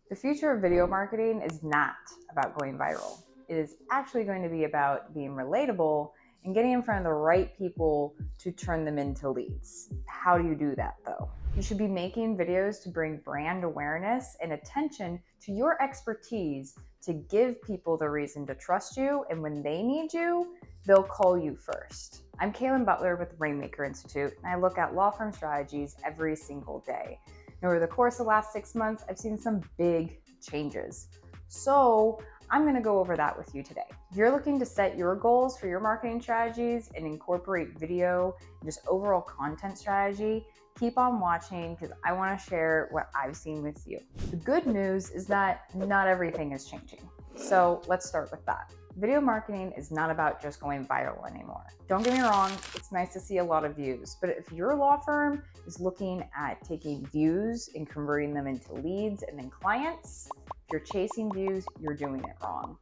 The future of video marketing is not about going viral. It is actually going to be about being relatable and getting in front of the right people to turn them into leads. How do you do that though? You should be making videos to bring brand awareness and attention to your expertise to give people the reason to trust you, and when they need you, they'll call you first. I'm Kaylin Butler with the Rainmaker Institute, and I look at law firm strategies every single day. And over the course of the last 6 months, I've seen some big changes. So I'm going to go over that with you today. If you're looking to set your goals for your marketing strategies and incorporate video and just overall content strategy, keep on watching because I want to share what I've seen with you. The good news is that not everything is changing. So let's start with that. Video marketing is not about just going viral anymore. Don't get me wrong, it's nice to see a lot of views, but if your law firm is looking at taking views and converting them into leads and then clients, if you're chasing views, you're doing it wrong.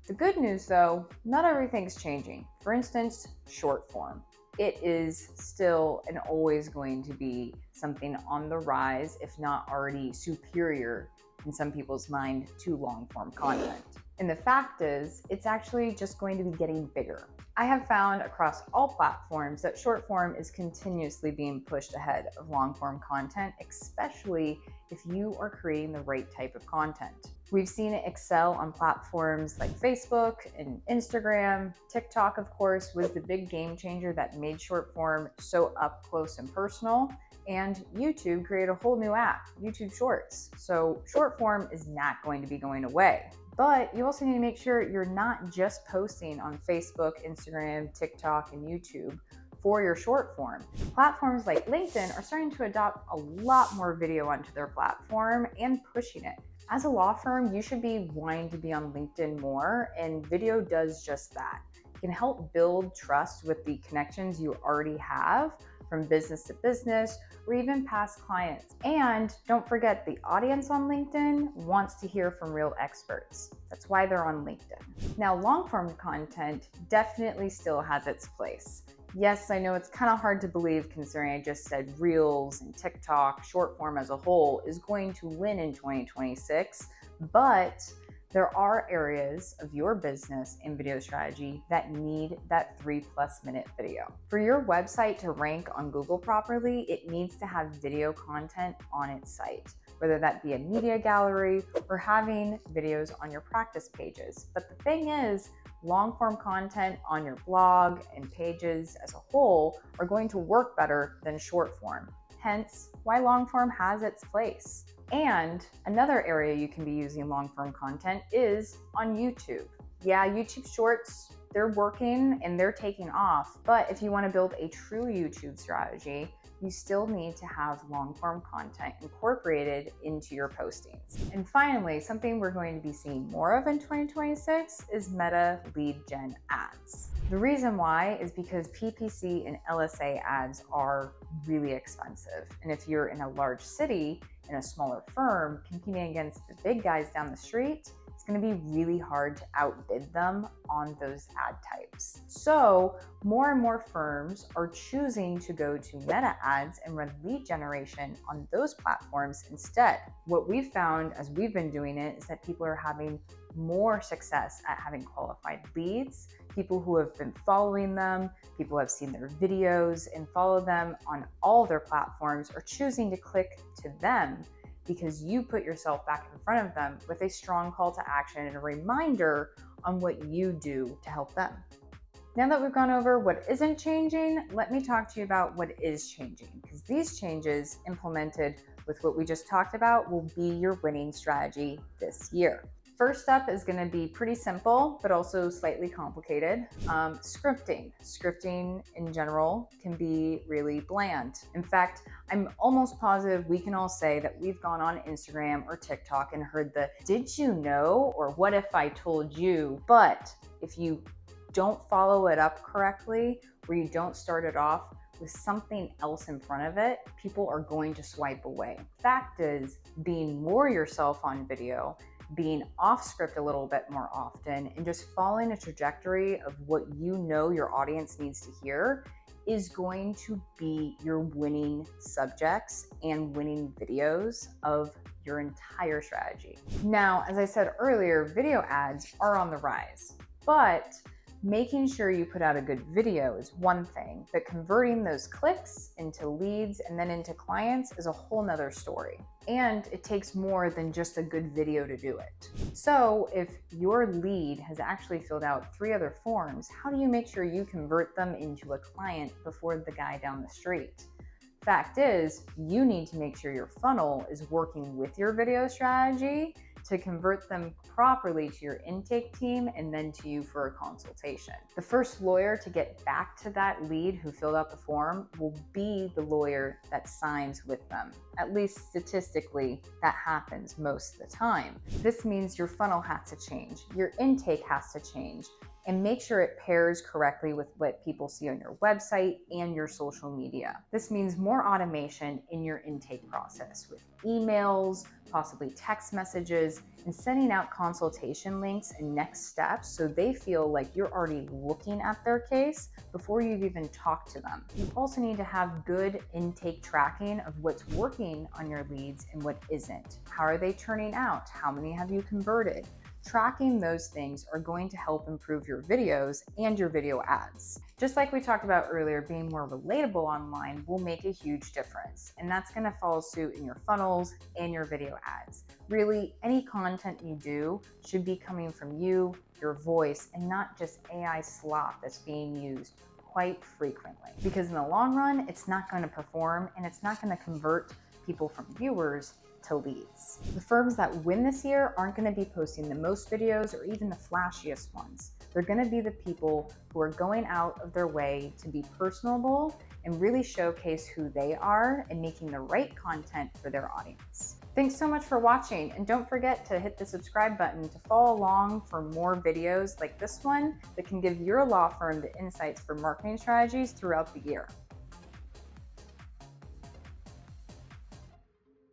The good news though, not everything's changing. For instance, short form. It is still and always going to be something on the rise, if not already superior in some people's mind to long form content. And the fact is, it's actually just going to be getting bigger. I have found across all platforms that short form is continuously being pushed ahead of long form content, especially if you are creating the right type of content. We've seen it excel on platforms like Facebook and Instagram. TikTok, of course, was the big game changer that made short form so up close and personal. And YouTube created a whole new app, YouTube Shorts. So short form is not going to be going away. But you also need to make sure you're not just posting on Facebook, Instagram, TikTok, and YouTube for your short form. Platforms like LinkedIn are starting to adopt a lot more video onto their platform and pushing it. As a law firm, you should be wanting to be on LinkedIn more, and video does just that. It can help build trust with the connections you already have from business to business or even past clients. And don't forget, the audience on LinkedIn wants to hear from real experts. That's why they're on LinkedIn. Now, long form content definitely still has its place. Yes, I know it's kind of hard to believe considering I just said Reels and TikTok, short form as a whole, is going to win in 2026, but there are areas of your business and video strategy that need that 3+ minute video. For your website to rank on Google properly, it needs to have video content on its site, whether that be a media gallery or having videos on your practice pages. But the thing is, long form content on your blog and pages as a whole are going to work better than short form. Hence, why long form has its place. And another area you can be using long form content is on YouTube. Yeah, YouTube Shorts, they're working and they're taking off, but if you want to build a true YouTube strategy, you still need to have long form content incorporated into your postings. And finally, something we're going to be seeing more of in 2026 is Meta lead gen ads. The reason why is because PPC and LSA ads are really expensive. And if you're in a large city, in a smaller firm, competing against the big guys down the street, it's going to be really hard to outbid them on those ad types. So more and more firms are choosing to go to Meta ads and run lead generation on those platforms instead. What we've found as we've been doing it is that people are having more success at having qualified leads. People who have been following them, people who have seen their videos and follow them on all their platforms are choosing to click to them because you put yourself back in front of them with a strong call to action and a reminder on what you do to help them. Now that we've gone over what isn't changing, let me talk to you about what is changing, because these changes implemented with what we just talked about will be your winning strategy this year. First up is going to be pretty simple, but also slightly complicated. Scripting. Scripting in general can be really bland. In fact, I'm almost positive we can all say that we've gone on Instagram or TikTok and heard the "did you know?" or "what if I told you?" But if you don't follow it up correctly, or you don't start it off with something else in front of it, people are going to swipe away. Fact is, being more yourself on video, being off script a little bit more often, and just following a trajectory of what you know your audience needs to hear is going to be your winning subjects and winning videos of your entire strategy. Now, as I said earlier, video ads are on the rise, but making sure you put out a good video is one thing, but converting those clicks into leads and then into clients is a whole nother story. And it takes more than just a good video to do it. So if your lead has actually filled out 3 other forms, how do you make sure you convert them into a client before the guy down the street? Fact is, you need to make sure your funnel is working with your video strategy to convert them properly to your intake team and then to you for a consultation. The first lawyer to get back to that lead who filled out the form will be the lawyer that signs with them. At least statistically, that happens most of the time. This means your funnel has to change, your intake has to change, and make sure it pairs correctly with what people see on your website and your social media. This means more automation in your intake process with emails, possibly text messages, and sending out consultation links and next steps so they feel like you're already looking at their case before you've even talked to them. You also need to have good intake tracking of what's working on your leads and what isn't. How are they turning out? How many have you converted? Tracking those things are going to help improve your videos and your video ads. Just like we talked about earlier, being more relatable online will make a huge difference, and that's going to follow suit in your funnels and your video ads. Really, any content you do should be coming from you, your voice, and not just AI slop that's being used quite frequently. Because in the long run, it's not going to perform and it's not going to convert people from viewers to leads. The firms that win this year aren't going to be posting the most videos or even the flashiest ones. They're going to be the people who are going out of their way to be personable and really showcase who they are and making the right content for their audience. Thanks so much for watching, and don't forget to hit the subscribe button to follow along for more videos like this one that can give your law firm the insights for marketing strategies throughout the year.